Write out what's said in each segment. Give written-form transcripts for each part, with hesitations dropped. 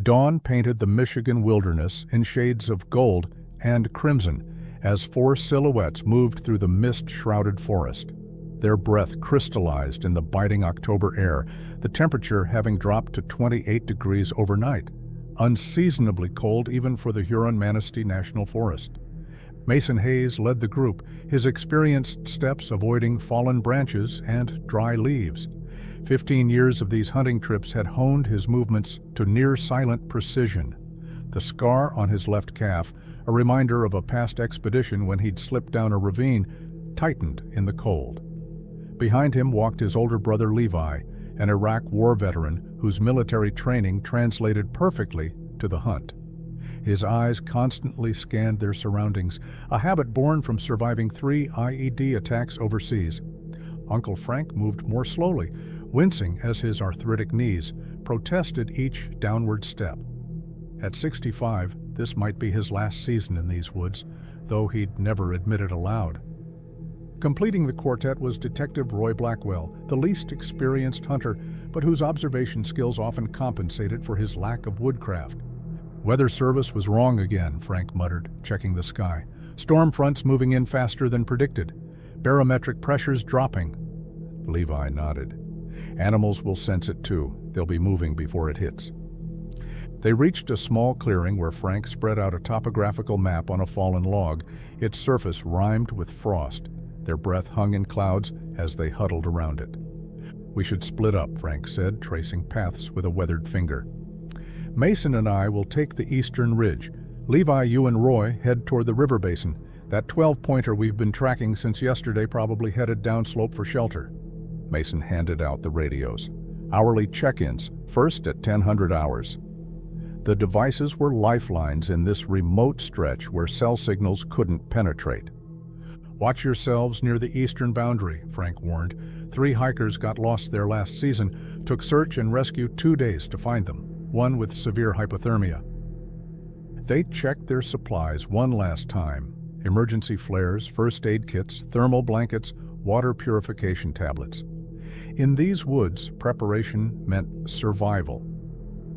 Dawn painted the Michigan wilderness in shades of gold and crimson as four silhouettes moved through the mist-shrouded forest. Their breath crystallized in the biting October air, the temperature having dropped to 28 degrees overnight, unseasonably cold even for the Huron-Manistee National Forest. Mason Hayes led the group, his experienced steps avoiding fallen branches and dry leaves. 15 years of these hunting trips had honed his movements to near-silent precision. The scar on his left calf, a reminder of a past expedition when he'd slipped down a ravine, tightened in the cold. Behind him walked his older brother Levi, an Iraq war veteran whose military training translated perfectly to the hunt. His eyes constantly scanned their surroundings, a habit born from surviving 3 IED attacks overseas. Uncle Frank moved more slowly, wincing as his arthritic knees protested each downward step. At 65, this might be his last season in these woods, though he'd never admit it aloud. Completing the quartet was Detective Roy Blackwell, the least experienced hunter, but whose observation skills often compensated for his lack of woodcraft. Weather service was wrong again, Frank muttered, checking the sky. Storm fronts moving in faster than predicted. Barometric pressures dropping. Levi nodded. Animals will sense it too. They'll be moving before it hits. They reached a small clearing where Frank spread out a topographical map on a fallen log, its surface rimed with frost. Their breath hung in clouds as they huddled around it. We should split up, Frank said, tracing paths with a weathered finger. Mason and I will take the eastern ridge. Levi, you and Roy head toward the river basin. That 12-pointer we've been tracking since yesterday probably headed downslope for shelter. Mason handed out the radios. Hourly check-ins, first at 1000 hours. The devices were lifelines in this remote stretch where cell signals couldn't penetrate. Watch yourselves near the eastern boundary, Frank warned. 3 hikers got lost there last season, took search and rescue 2 days to find them, one with severe hypothermia. They checked their supplies one last time. Emergency flares, first aid kits, thermal blankets, water purification tablets. In these woods, preparation meant survival.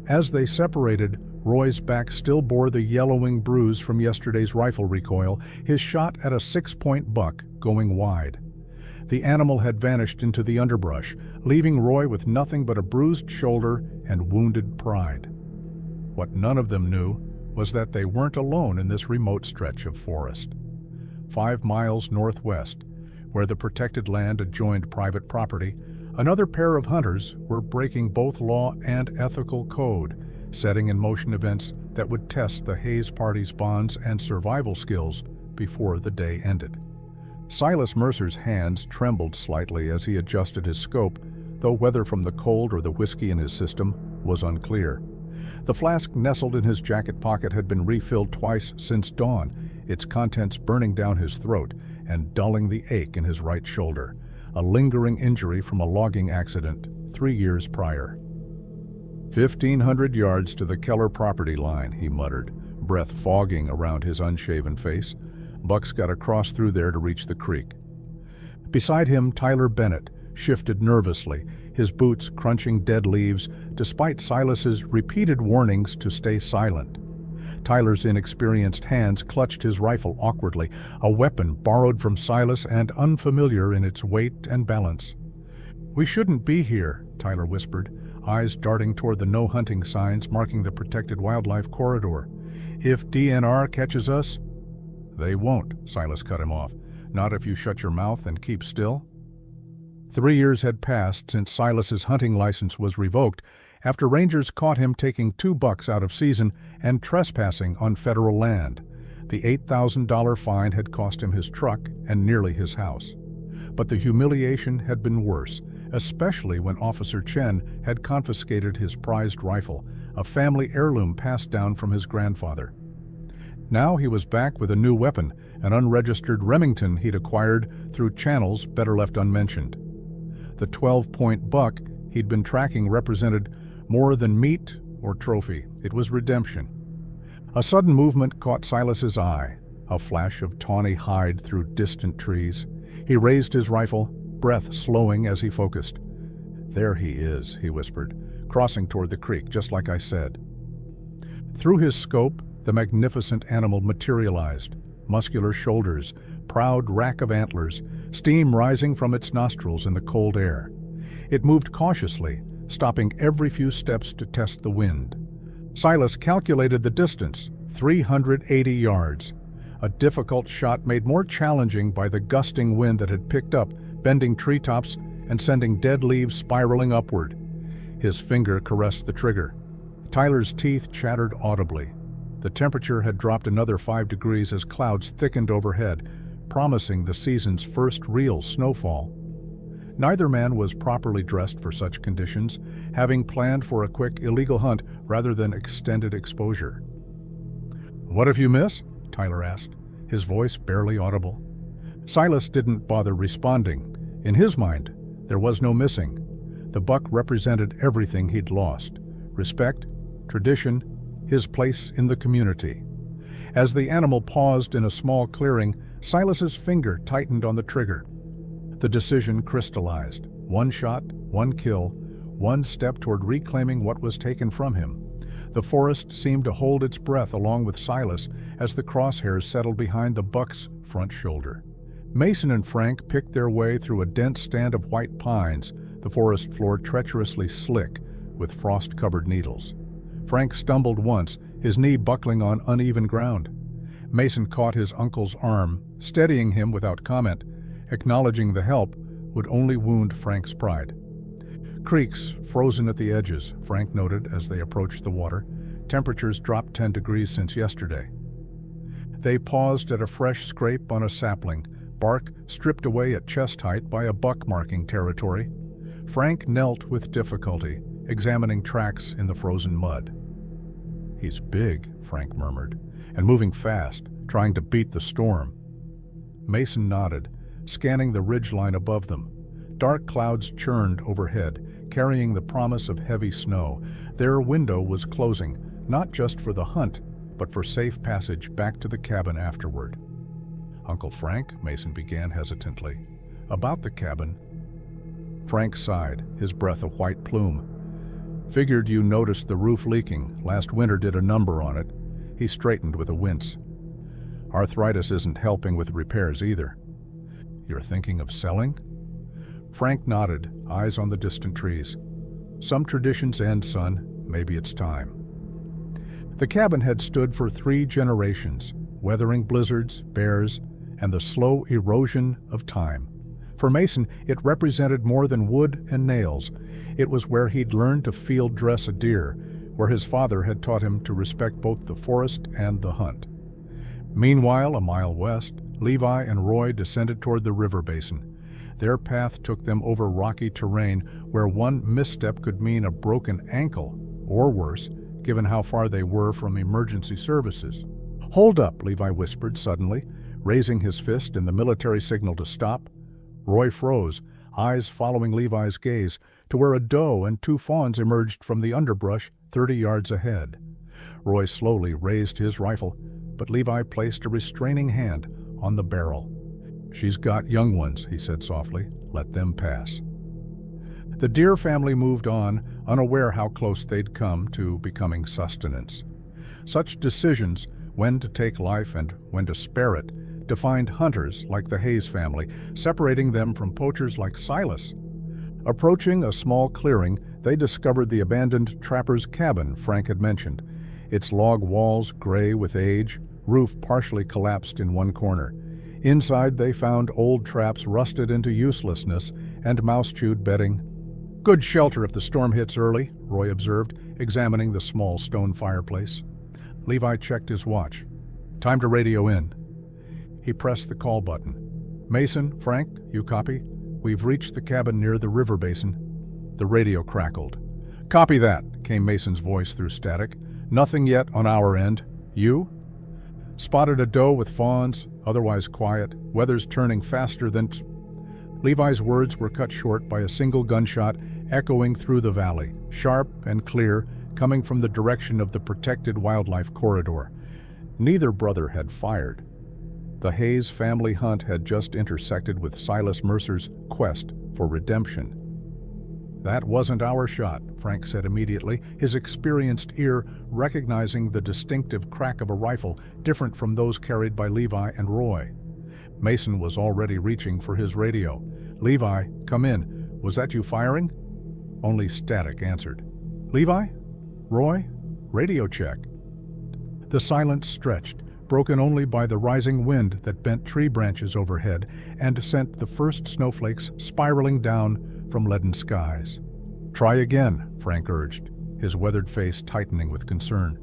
As they separated, Roy's back still bore the yellowing bruise from yesterday's rifle recoil, his shot at a 6-point buck going wide. The animal had vanished into the underbrush, leaving Roy with nothing but a bruised shoulder and wounded pride. What none of them knew was that they weren't alone in this remote stretch of forest. 5 miles northwest, where the protected land adjoined private property, another pair of hunters were breaking both law and ethical code, setting in motion events that would test the Hayes party's bonds and survival skills before the day ended. Silas Mercer's hands trembled slightly as he adjusted his scope, though whether from the cold or the whiskey in his system was unclear. The flask nestled in his jacket pocket had been refilled twice since dawn, its contents burning down his throat and dulling the ache in his right shoulder, a lingering injury from a logging accident 3 years prior. 1,500 yards to the Keller property line, he muttered, breath fogging around his unshaven face. Buck's got to cross through there to reach the creek. Beside him, Tyler Bennett shifted nervously, his boots crunching dead leaves, despite Silas's repeated warnings to stay silent. Tyler's inexperienced hands clutched his rifle awkwardly, a weapon borrowed from Silas and unfamiliar in its weight and balance. "We shouldn't be here," Tyler whispered, eyes darting toward the no hunting signs marking the protected wildlife corridor. "If DNR catches us—" "They won't," Silas cut him off. "Not if you shut your mouth and keep still." 3 years had passed since Silas's hunting license was revoked after rangers caught him taking 2 bucks out of season and trespassing on federal land. The $8,000 fine had cost him his truck and nearly his house. But the humiliation had been worse, especially when Officer Chen had confiscated his prized rifle, a family heirloom passed down from his grandfather. Now he was back with a new weapon, an unregistered Remington he'd acquired through channels better left unmentioned. The 12-point buck he'd been tracking represented more than meat or trophy. It was redemption. A sudden movement caught Silas's eye, a flash of tawny hide through distant trees. He raised his rifle, breath slowing as he focused. "There he is," he whispered, "crossing toward the creek, just like I said." Through his scope, the magnificent animal materialized. Muscular shoulders, proud rack of antlers, steam rising from its nostrils in the cold air. It moved cautiously, stopping every few steps to test the wind. Silas calculated the distance, 380 yards. A difficult shot made more challenging by the gusting wind that had picked up, bending treetops and sending dead leaves spiraling upward. His finger caressed the trigger. Tyler's teeth chattered audibly. The temperature had dropped another 5 degrees as clouds thickened overhead, promising the season's first real snowfall. Neither man was properly dressed for such conditions, having planned for a quick, illegal hunt rather than extended exposure. "What have you missed?" Tyler asked, his voice barely audible. Silas didn't bother responding. In his mind, there was no missing. The buck represented everything he'd lost: respect, tradition, his place in the community. As the animal paused in a small clearing, Silas's finger tightened on the trigger. The decision crystallized. One shot, one kill, one step toward reclaiming what was taken from him. The forest seemed to hold its breath along with Silas as the crosshairs settled behind the buck's front shoulder. Mason and Frank picked their way through a dense stand of white pines, the forest floor treacherously slick with frost-covered needles. Frank stumbled once, his knee buckling on uneven ground. Mason caught his uncle's arm, steadying him without comment. Acknowledging the help would only wound Frank's pride. Creeks frozen at the edges, Frank noted as they approached the water. Temperatures dropped 10 degrees since yesterday. They paused at a fresh scrape on a sapling, bark stripped away at chest height by a buck marking territory. Frank knelt with difficulty, examining tracks in the frozen mud. "He's big," Frank murmured, "and moving fast, trying to beat the storm." Mason nodded, scanning the ridgeline above them. Dark clouds churned overhead, carrying the promise of heavy snow. Their window was closing, not just for the hunt, but for safe passage back to the cabin afterward. "Uncle Frank," Mason began hesitantly. "About the cabin." Frank sighed, his breath a white plume. "Figured you noticed the roof leaking. Last winter did a number on it." He straightened with a wince. "Arthritis isn't helping with repairs either." "You're thinking of selling?" Frank nodded, eyes on the distant trees. "Some traditions end, son. Maybe it's time." The cabin had stood for 3 generations, weathering blizzards, bears, and the slow erosion of time. For Mason, it represented more than wood and nails. It was where he'd learned to field dress a deer, where his father had taught him to respect both the forest and the hunt. Meanwhile, a mile west, Levi and Roy descended toward the river basin. Their path took them over rocky terrain where one misstep could mean a broken ankle, or worse, given how far they were from emergency services. "Hold up," Levi whispered suddenly, raising his fist in the military signal to stop. Roy froze, eyes following Levi's gaze, to where a doe and 2 fawns emerged from the underbrush 30 yards ahead. Roy slowly raised his rifle, but Levi placed a restraining hand on the barrel. "She's got young ones," he said softly. "Let them pass." The deer family moved on, unaware how close they'd come to becoming sustenance. Such decisions, when to take life and when to spare it, defined hunters like the Hayes family, separating them from poachers like Silas. Approaching a small clearing, they discovered the abandoned trapper's cabin Frank had mentioned, its log walls gray with age, roof partially collapsed in one corner. Inside they found old traps rusted into uselessness and mouse-chewed bedding. "Good shelter if the storm hits early," Roy observed, examining the small stone fireplace. Levi checked his watch. "Time to radio in." He pressed the call button. "Mason, Frank, you copy? We've reached the cabin near the river basin." The radio crackled. "Copy that," came Mason's voice through static. "Nothing yet on our end. You?" "Spotted a doe with fawns, otherwise quiet. Weather's turning faster than..." Levi's words were cut short by a single gunshot echoing through the valley, sharp and clear, coming from the direction of the protected wildlife corridor. Neither brother had fired. The Hayes family hunt had just intersected with Silas Mercer's quest for redemption. "That wasn't our shot," Frank said immediately, his experienced ear recognizing the distinctive crack of a rifle different from those carried by Levi and Roy. Mason was already reaching for his radio. "Levi, come in. Was that you firing?" Only static answered. "Levi? Roy? Radio check." The silence stretched, broken only by the rising wind that bent tree branches overhead and sent the first snowflakes spiraling down from leaden skies. "Try again," Frank urged, his weathered face tightening with concern.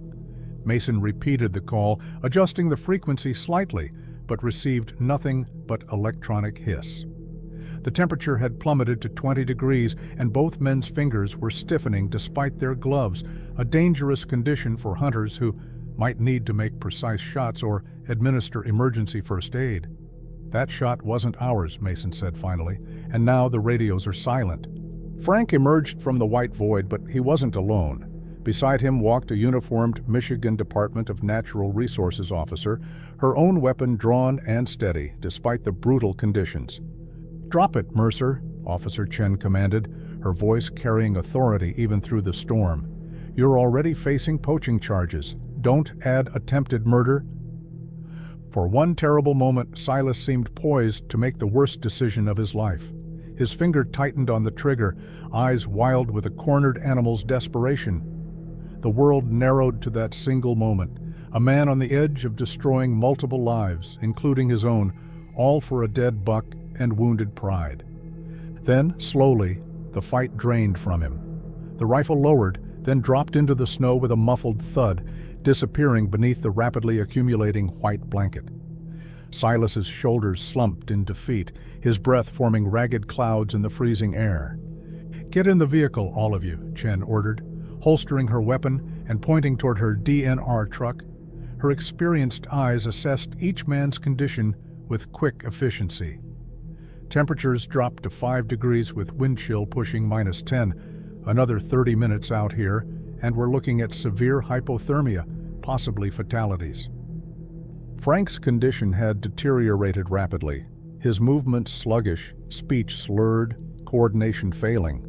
Mason repeated the call, adjusting the frequency slightly, but received nothing but electronic hiss. The temperature had plummeted to 20 degrees, and both men's fingers were stiffening despite their gloves, a dangerous condition for hunters who might need to make precise shots or administer emergency first aid. "That shot wasn't ours," Mason said finally, "and now the radios are silent." Frank emerged from the white void, but he wasn't alone. Beside him walked a uniformed Michigan Department of Natural Resources officer, her own weapon drawn and steady, despite the brutal conditions. "Drop it, Mercer," Officer Chen commanded, her voice carrying authority even through the storm. "You're already facing poaching charges. Don't add attempted murder." For one terrible moment, Silas seemed poised to make the worst decision of his life. His finger tightened on the trigger, eyes wild with a cornered animal's desperation. The world narrowed to that single moment, a man on the edge of destroying multiple lives, including his own, all for a dead buck and wounded pride. Then, slowly, the fight drained from him. The rifle lowered, then dropped into the snow with a muffled thud, disappearing beneath the rapidly accumulating white blanket. Silas's shoulders slumped in defeat, his breath forming ragged clouds in the freezing air. "Get in the vehicle, all of you," Chen ordered, holstering her weapon and pointing toward her DNR truck. Her experienced eyes assessed each man's condition with quick efficiency. Temperatures dropped to 5 degrees with wind chill pushing -10, another 30 minutes out here, and we're looking at severe hypothermia, possibly fatalities. Frank's condition had deteriorated rapidly, his movements sluggish, speech slurred, coordination failing.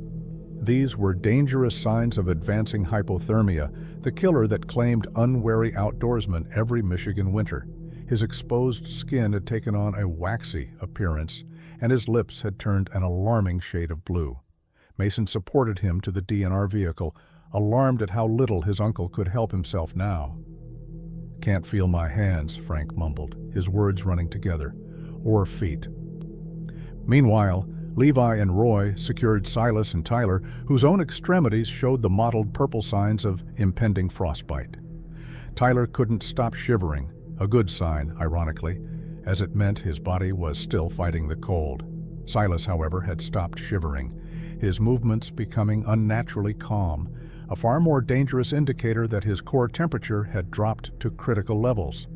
These were dangerous signs of advancing hypothermia, the killer that claimed unwary outdoorsmen every Michigan winter. His exposed skin had taken on a waxy appearance, and his lips had turned an alarming shade of blue. Mason supported him to the DNR vehicle, alarmed at how little his uncle could help himself now. "Can't feel my hands," Frank mumbled, his words running together. "Or feet." Meanwhile, Levi and Roy secured Silas and Tyler, whose own extremities showed the mottled purple signs of impending frostbite. Tyler couldn't stop shivering, a good sign, ironically, as it meant his body was still fighting the cold. Silas, however, had stopped shivering, his movements becoming unnaturally calm, a far more dangerous indicator that his core temperature had dropped to critical levels.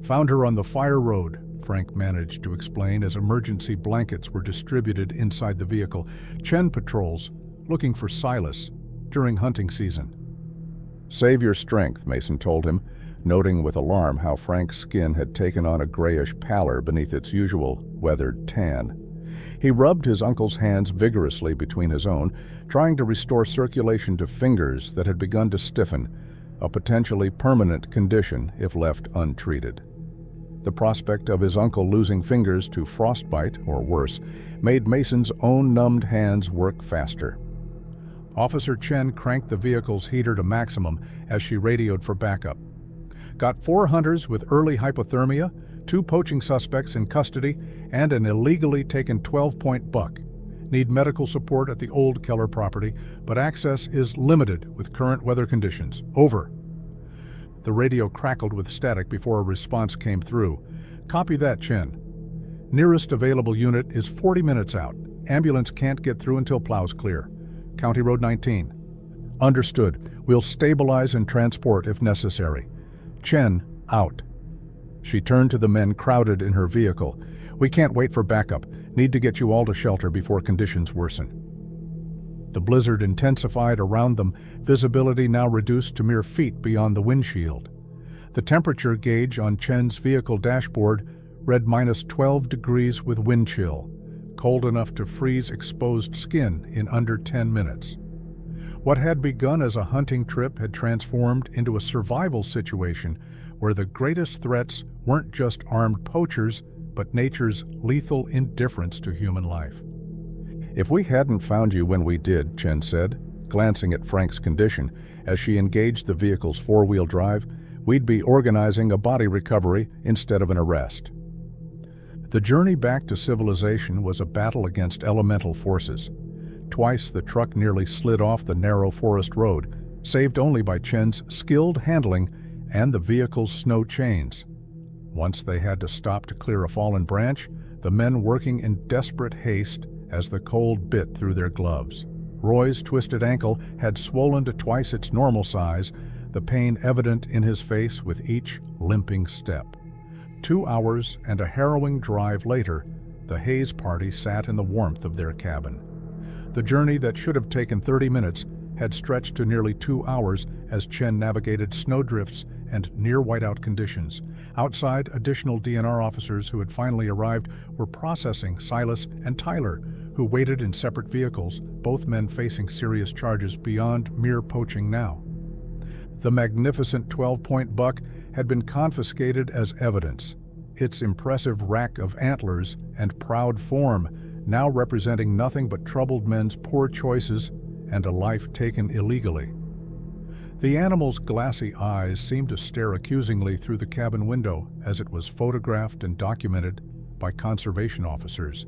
"Found her on the fire road," Frank managed to explain as emergency blankets were distributed inside the vehicle. "Chen patrols, looking for Silas, during hunting season." "Save your strength," Mason told him, noting with alarm how Frank's skin had taken on a grayish pallor beneath its usual weathered tan. He rubbed his uncle's hands vigorously between his own, trying to restore circulation to fingers that had begun to stiffen, a potentially permanent condition if left untreated. The prospect of his uncle losing fingers to frostbite, or worse, made Mason's own numbed hands work faster. Officer Chen cranked the vehicle's heater to maximum as she radioed for backup. "Got 4 hunters with early hypothermia, 2 poaching suspects in custody, and an illegally taken 12-point buck. Need medical support at the old Keller property, but access is limited with current weather conditions. Over." The radio crackled with static before a response came through. "Copy that, Chen. Nearest available unit is 40 minutes out. Ambulance can't get through until plows clear. County Road 19. Understood. We'll stabilize and transport if necessary. Chen, out." She turned to the men crowded in her vehicle. "We can't wait for backup. Need to get you all to shelter before conditions worsen." The blizzard intensified around them, visibility now reduced to mere feet beyond the windshield. The temperature gauge on Chen's vehicle dashboard read -12 degrees with wind chill, cold enough to freeze exposed skin in under 10 minutes. What had begun as a hunting trip had transformed into a survival situation where the greatest threats weren't just armed poachers, but nature's lethal indifference to human life. "If we hadn't found you when we did," Chen said, glancing at Frank's condition as she engaged the vehicle's four-wheel drive, "we'd be organizing a body recovery instead of an arrest." The journey back to civilization was a battle against elemental forces. Twice the truck nearly slid off the narrow forest road, saved only by Chen's skilled handling and the vehicle's snow chains. Once they had to stop to clear a fallen branch, the men working in desperate haste as the cold bit through their gloves. Roy's twisted ankle had swollen to twice its normal size, the pain evident in his face with each limping step. 2 hours and a harrowing drive later, the Hayes party sat in the warmth of their cabin. The journey that should have taken 30 minutes had stretched to nearly 2 hours as Chen navigated snowdrifts and near whiteout conditions. Outside, additional DNR officers who had finally arrived were processing Silas and Tyler, who waited in separate vehicles, both men facing serious charges beyond mere poaching now. The magnificent 12-point buck had been confiscated as evidence, its impressive rack of antlers and proud form now representing nothing but troubled men's poor choices and a life taken illegally. The animal's glassy eyes seemed to stare accusingly through the cabin window as it was photographed and documented by conservation officers.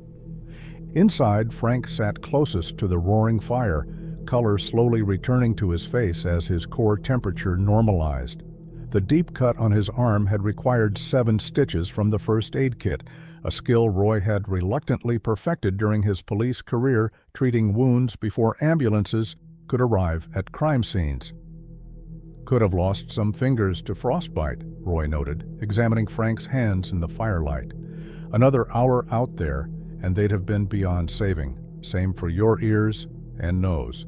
Inside, Frank sat closest to the roaring fire, color slowly returning to his face as his core temperature normalized. The deep cut on his arm had required 7 stitches from the first aid kit, a skill Roy had reluctantly perfected during his police career treating wounds before ambulances could arrive at crime scenes. "Could have lost some fingers to frostbite," Roy noted, examining Frank's hands in the firelight. "Another hour out there, and they'd have been beyond saving. Same for your ears and nose."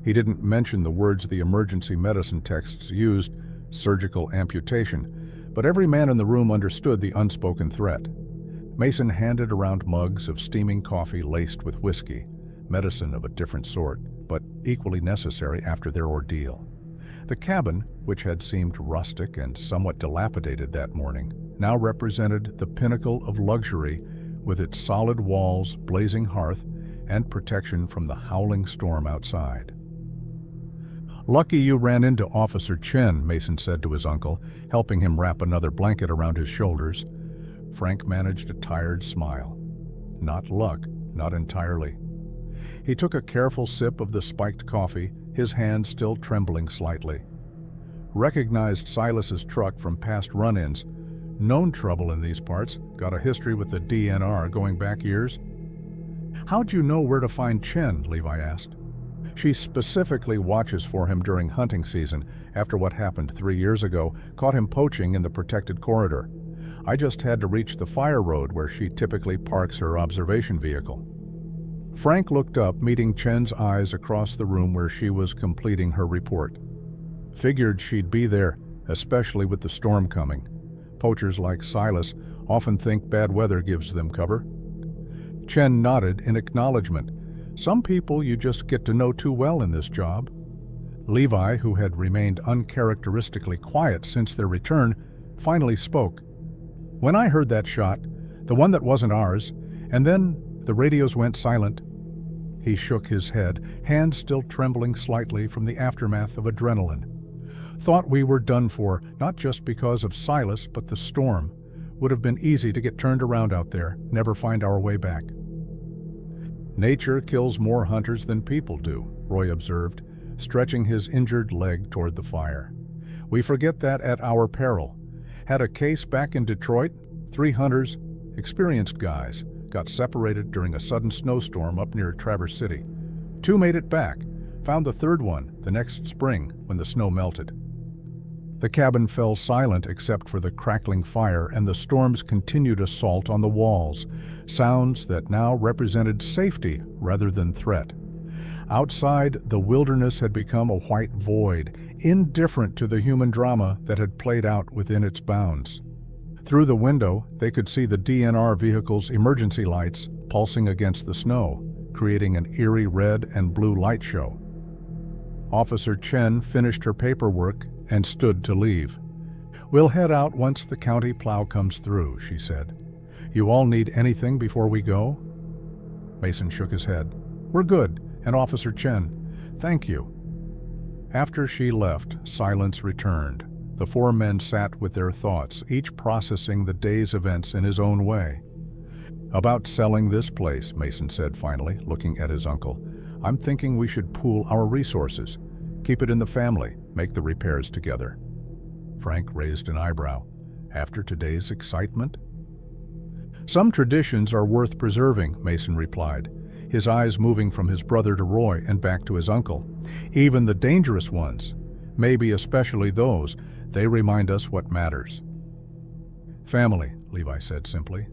He didn't mention the words the emergency medicine texts used, surgical amputation, but every man in the room understood the unspoken threat. Mason handed around mugs of steaming coffee laced with whiskey, medicine of a different sort, but equally necessary after their ordeal. The cabin, which had seemed rustic and somewhat dilapidated that morning, now represented the pinnacle of luxury with its solid walls, blazing hearth, and protection from the howling storm outside. "Lucky you ran into Officer Chen," Mason said to his uncle, helping him wrap another blanket around his shoulders. Frank managed a tired smile. Not luck, not entirely. He took a careful sip of the spiked coffee, his hand still trembling slightly. Recognized Silas's truck from past run-ins. Known trouble in these parts, got a history with the DNR going back years. "How'd you know where to find Chen?" Levi asked. "She specifically watches for him during hunting season after what happened 3 years ago, caught him poaching in the protected corridor. I just had to reach the fire road where she typically parks her observation vehicle." Frank looked up, meeting Chen's eyes across the room where she was completing her report. "Figured she'd be there, especially with the storm coming. Poachers like Silas often think bad weather gives them cover." Chen nodded in acknowledgement. "Some people you just get to know too well in this job." Levi, who had remained uncharacteristically quiet since their return, finally spoke. "When I heard that shot, the one that wasn't ours, and then the radios went silent." He shook his head, hands still trembling slightly from the aftermath of adrenaline. "Thought we were done for, not just because of Silas, but the storm. Would have been easy to get turned around out there, never find our way back." "Nature kills more hunters than people do," Roy observed, stretching his injured leg toward the fire. "We forget that at our peril. Had a case back in Detroit, 3 hunters, experienced guys, got separated during a sudden snowstorm up near Traverse City. 2 made it back, found the 3rd one the next spring when the snow melted." The cabin fell silent except for the crackling fire and the storm's continued assault on the walls, sounds that now represented safety rather than threat. Outside, the wilderness had become a white void, indifferent to the human drama that had played out within its bounds. Through the window, they could see the DNR vehicle's emergency lights, pulsing against the snow, creating an eerie red and blue light show. Officer Chen finished her paperwork and stood to leave. "We'll head out once the county plow comes through," she said. "You all need anything before we go?" Mason shook his head. "We're good, and Officer Chen, thank you." After she left, silence returned. The four men sat with their thoughts, each processing the day's events in his own way. "About selling this place," Mason said finally, looking at his uncle. "I'm thinking we should pool our resources. Keep it in the family, make the repairs together." Frank raised an eyebrow. "After today's excitement?" "Some traditions are worth preserving," Mason replied, his eyes moving from his brother to Roy and back to his uncle. "Even the dangerous ones, maybe especially those, they remind us what matters." "Family," Levi said simply.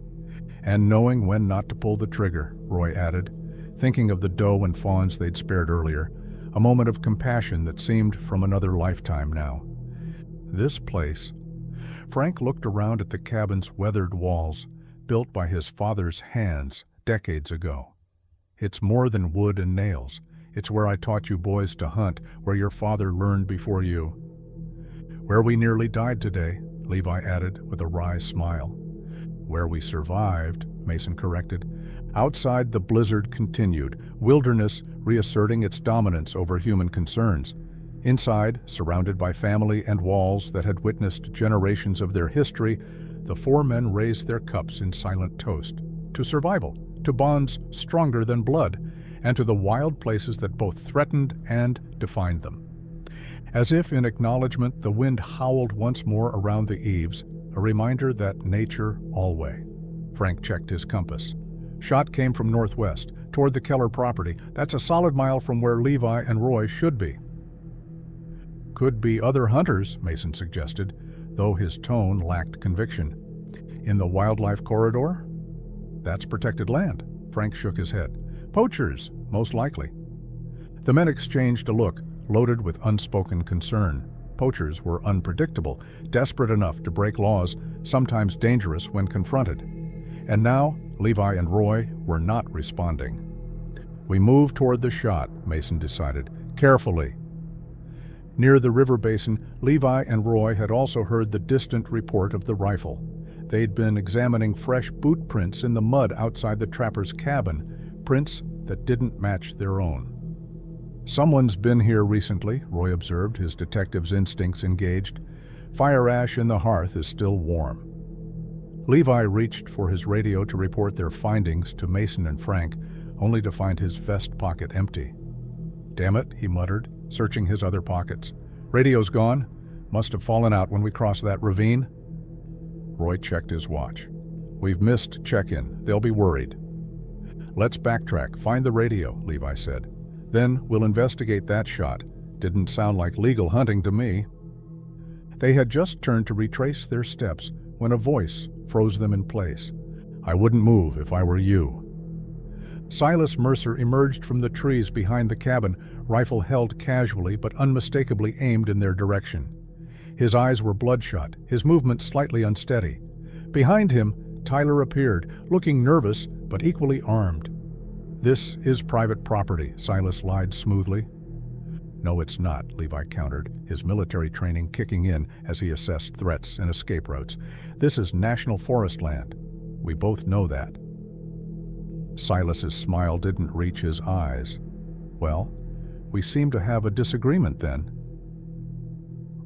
"And knowing when not to pull the trigger," Roy added, thinking of the doe and fawns they'd spared earlier, a moment of compassion that seemed from another lifetime now. This place. Frank looked around at the cabin's weathered walls, built by his father's hands decades ago. "It's more than wood and nails. It's where I taught you boys to hunt, where your father learned before you." "Where we nearly died today," Levi added with a wry smile. "Where we survived," Mason corrected. Outside, the blizzard continued, wilderness reasserting its dominance over human concerns. Inside, surrounded by family and walls that had witnessed generations of their history, the four men raised their cups in silent toast. To survival, to bonds stronger than blood, and to the wild places that both threatened and defined them. As if in acknowledgment, the wind howled once more around the eaves, a reminder that nature always. Frank checked his compass. "Shot came from northwest, toward the Keller property. That's a solid mile from where Levi and Roy should be." "Could be other hunters," Mason suggested, though his tone lacked conviction. "In the wildlife corridor?" "That's protected land." Frank shook his head. "Poachers, most likely." The men exchanged a look, loaded with unspoken concern. Poachers were unpredictable, desperate enough to break laws, sometimes dangerous when confronted. And now, Levi and Roy were not responding. "We move toward the shot," Mason decided, "carefully." Near the river basin, Levi and Roy had also heard the distant report of the rifle. They'd been examining fresh boot prints in the mud outside the trapper's cabin, prints that didn't match their own. "Someone's been here recently," Roy observed, his detective's instincts engaged. "Fire ash in the hearth is still warm." Levi reached for his radio to report their findings to Mason and Frank, only to find his vest pocket empty. "Damn it," he muttered, searching his other pockets. "Radio's gone. Must have fallen out when we crossed that ravine." Roy checked his watch. "We've missed check-in. They'll be worried." "Let's backtrack. Find the radio," Levi said. "Then we'll investigate that shot. Didn't sound like legal hunting to me." They had just turned to retrace their steps when a voice froze them in place. "I wouldn't move if I were you." Silas Mercer emerged from the trees behind the cabin, rifle held casually but unmistakably aimed in their direction. His eyes were bloodshot, his movement slightly unsteady. Behind him, Tyler appeared, looking nervous but equally armed. "This is private property," Silas lied smoothly. "No, it's not," Levi countered, his military training kicking in as he assessed threats and escape routes. "This is National Forest land. We both know that." Silas's smile didn't reach his eyes. "Well, we seem to have a disagreement then."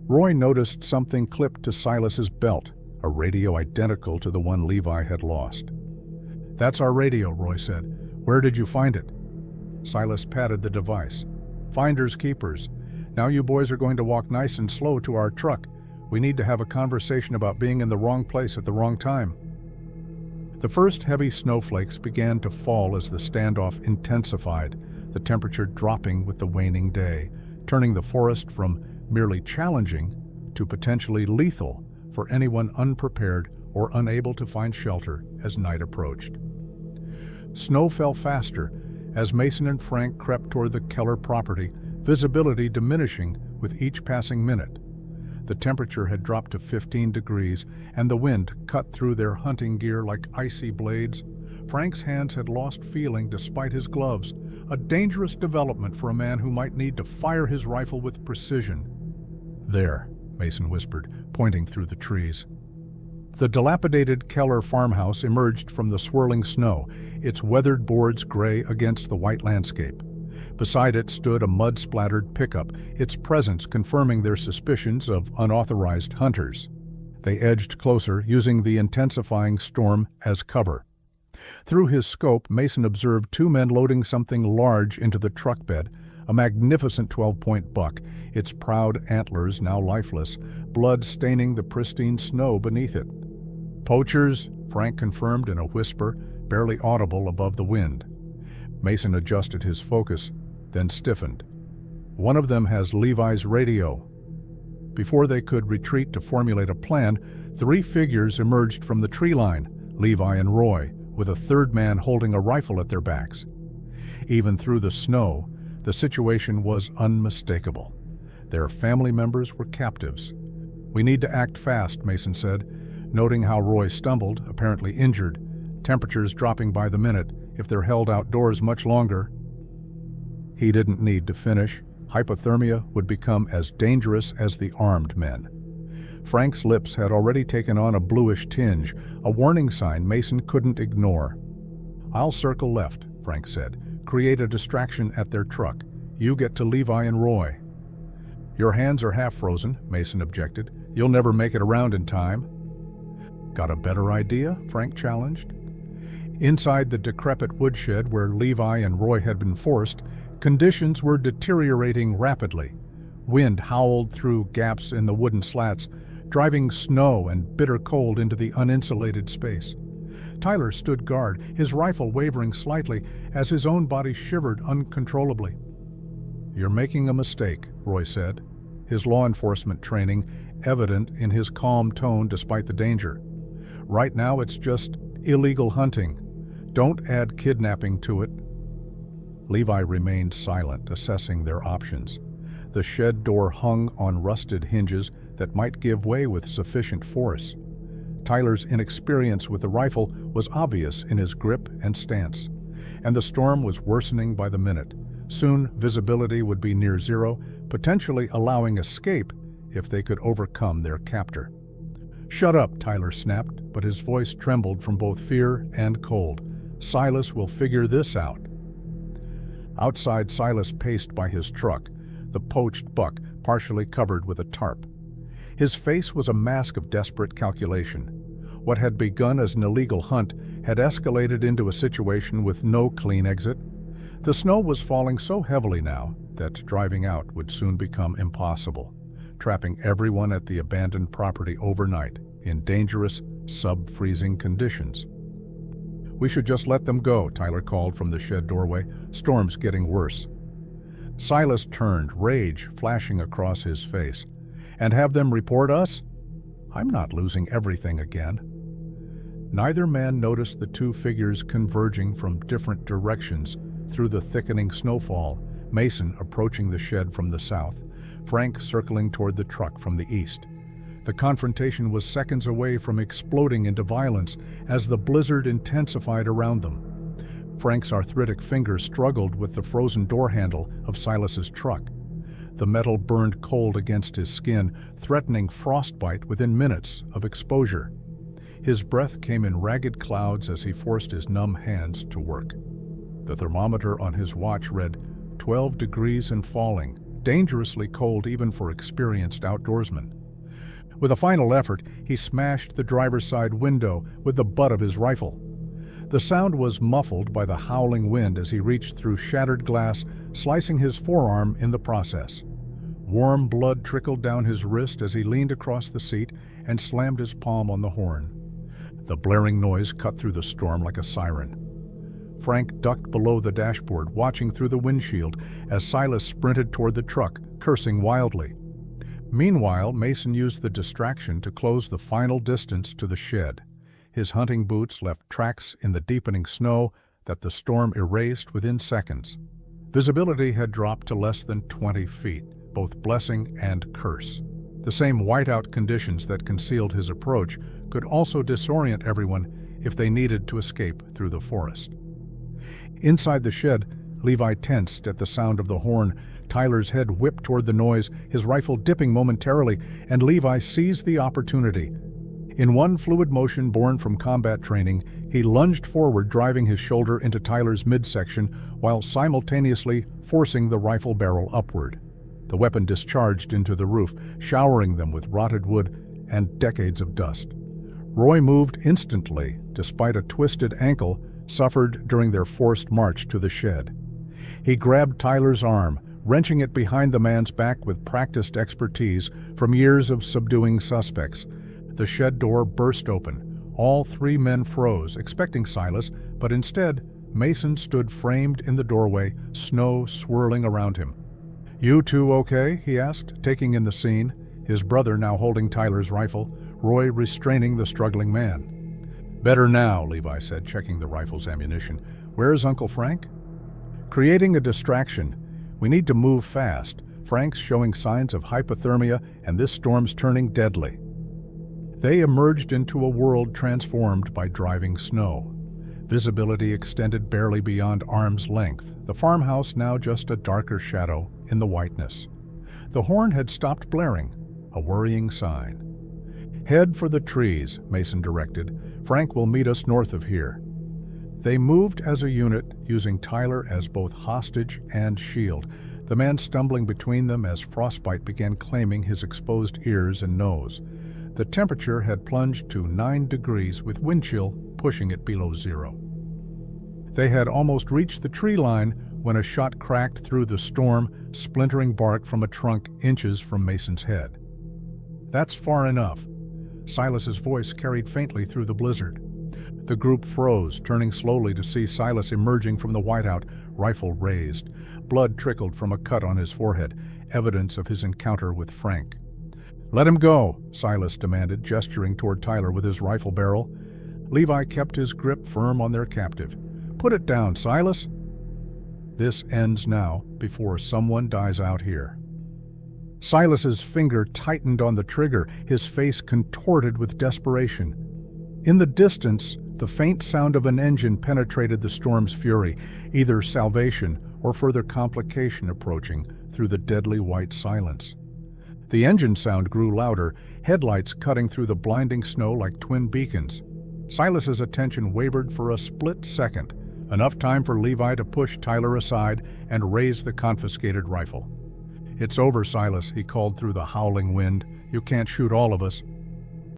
Roy noticed something clipped to Silas's belt, a radio identical to the one Levi had lost. "That's our radio," Roy said. "Where did you find it?" Silas patted the device. "Finders keepers. Now you boys are going to walk nice and slow to our truck. We need to have a conversation about being in the wrong place at the wrong time." The first heavy snowflakes began to fall as the standoff intensified, the temperature dropping with the waning day, turning the forest from merely challenging to potentially lethal for anyone unprepared or unable to find shelter as night approached. Snow fell faster as Mason and Frank crept toward the Keller property, visibility diminishing with each passing minute. The temperature had dropped to 15 degrees, and the wind cut through their hunting gear like icy blades. Frank's hands had lost feeling despite his gloves, a dangerous development for a man who might need to fire his rifle with precision. "There," Mason whispered, pointing through the trees. The dilapidated Keller farmhouse emerged from the swirling snow, its weathered boards gray against the white landscape. Beside it stood a mud-splattered pickup, its presence confirming their suspicions of unauthorized hunters. They edged closer, using the intensifying storm as cover. Through his scope, Mason observed two men loading something large into the truck bed, a magnificent 12-point buck, its proud antlers now lifeless, blood staining the pristine snow beneath it. "Poachers," Frank confirmed in a whisper, barely audible above the wind. Mason adjusted his focus, then stiffened. "One of them has Levi's radio." Before they could retreat to formulate a plan, three figures emerged from the tree line, Levi and Roy, with a third man holding a rifle at their backs. Even through the snow, the situation was unmistakable. Their family members were captives. "We need to act fast," Mason said, noting how Roy stumbled, apparently injured, temperatures dropping by the minute. If they're held outdoors much longer. He didn't need to finish. Hypothermia would become as dangerous as the armed men. Frank's lips had already taken on a bluish tinge, a warning sign Mason couldn't ignore. "I'll circle left," Frank said. "Create a distraction at their truck. You get to Levi and Roy." "Your hands are half frozen," Mason objected. "You'll never make it around in time." "Got a better idea?" Frank challenged. Inside the decrepit woodshed where Levi and Roy had been forced, conditions were deteriorating rapidly. Wind howled through gaps in the wooden slats, driving snow and bitter cold into the uninsulated space. Tyler stood guard, his rifle wavering slightly as his own body shivered uncontrollably. "You're making a mistake," Roy said, his law enforcement training evident in his calm tone despite the danger. "Right now it's just illegal hunting. Don't add kidnapping to it." Levi remained silent, assessing their options. The shed door hung on rusted hinges that might give way with sufficient force. Tyler's inexperience with the rifle was obvious in his grip and stance, and the storm was worsening by the minute. Soon, visibility would be near zero, potentially allowing escape if they could overcome their captor. "Shut up," Tyler snapped, but his voice trembled from both fear and cold. "Silas will figure this out." Outside, Silas paced by his truck, the poached buck partially covered with a tarp. His face was a mask of desperate calculation. What had begun as an illegal hunt had escalated into a situation with no clean exit. The snow was falling so heavily now that driving out would soon become impossible, trapping everyone at the abandoned property overnight in dangerous, sub-freezing conditions. "We should just let them go," Tyler called from the shed doorway. "Storm's getting worse." Silas turned, rage flashing across his face. "And have them report us? I'm not losing everything again." Neither man noticed the two figures converging from different directions through the thickening snowfall, Mason approaching the shed from the south, Frank circling toward the truck from the east. The confrontation was seconds away from exploding into violence as the blizzard intensified around them. Frank's arthritic fingers struggled with the frozen door handle of Silas's truck. The metal burned cold against his skin, threatening frostbite within minutes of exposure. His breath came in ragged clouds as he forced his numb hands to work. The thermometer on his watch read 12 degrees and falling, dangerously cold even for experienced outdoorsmen. With a final effort, he smashed the driver's side window with the butt of his rifle. The sound was muffled by the howling wind as he reached through shattered glass, slicing his forearm in the process. Warm blood trickled down his wrist as he leaned across the seat and slammed his palm on the horn. The blaring noise cut through the storm like a siren. Frank ducked below the dashboard, watching through the windshield as Silas sprinted toward the truck, cursing wildly. Meanwhile, Mason used the distraction to close the final distance to the shed. His hunting boots left tracks in the deepening snow that the storm erased within seconds. Visibility had dropped to less than 20 feet, both blessing and curse. The same whiteout conditions that concealed his approach could also disorient everyone if they needed to escape through the forest. Inside the shed, Levi tensed at the sound of the horn. Tyler's head whipped toward the noise, his rifle dipping momentarily, and Levi seized the opportunity. In one fluid motion born from combat training, he lunged forward, driving his shoulder into Tyler's midsection while simultaneously forcing the rifle barrel upward. The weapon discharged into the roof, showering them with rotted wood and decades of dust. Roy moved instantly, despite a twisted ankle suffered during their forced march to the shed. He grabbed Tyler's arm, wrenching it behind the man's back with practiced expertise from years of subduing suspects. The shed door burst open. All three men froze, expecting Silas, but instead, Mason stood framed in the doorway, snow swirling around him. "You two okay?" he asked, taking in the scene, his brother now holding Tyler's rifle, Roy restraining the struggling man. "Better now," Levi said, checking the rifle's ammunition. "Where's Uncle Frank?" Creating a distraction. "We need to move fast. Frank's showing signs of hypothermia, and this storm's turning deadly." They emerged into a world transformed by driving snow. Visibility extended barely beyond arm's length, the farmhouse now just a darker shadow in the whiteness. The horn had stopped blaring, a worrying sign. "Head for the trees," Mason directed. "Frank will meet us north of here." They moved as a unit, using Tyler as both hostage and shield, the man stumbling between them as frostbite began claiming his exposed ears and nose. The temperature had plunged to 9 degrees, with wind chill pushing it below zero. They had almost reached the tree line when a shot cracked through the storm, splintering bark from a trunk inches from Mason's head. "That's far enough." Silas's voice carried faintly through the blizzard. The group froze, turning slowly to see Silas emerging from the whiteout, rifle raised. Blood trickled from a cut on his forehead, evidence of his encounter with Frank. "Let him go," Silas demanded, gesturing toward Tyler with his rifle barrel. Levi kept his grip firm on their captive. "Put it down, Silas." "This ends now, before someone dies out here." Silas's finger tightened on the trigger, his face contorted with desperation. In the distance, the faint sound of an engine penetrated the storm's fury, either salvation or further complication approaching through the deadly white silence. The engine sound grew louder, headlights cutting through the blinding snow like twin beacons. Silas's attention wavered for a split second, enough time for Levi to push Tyler aside and raise the confiscated rifle. "It's over, Silas," he called through the howling wind. "You can't shoot all of us."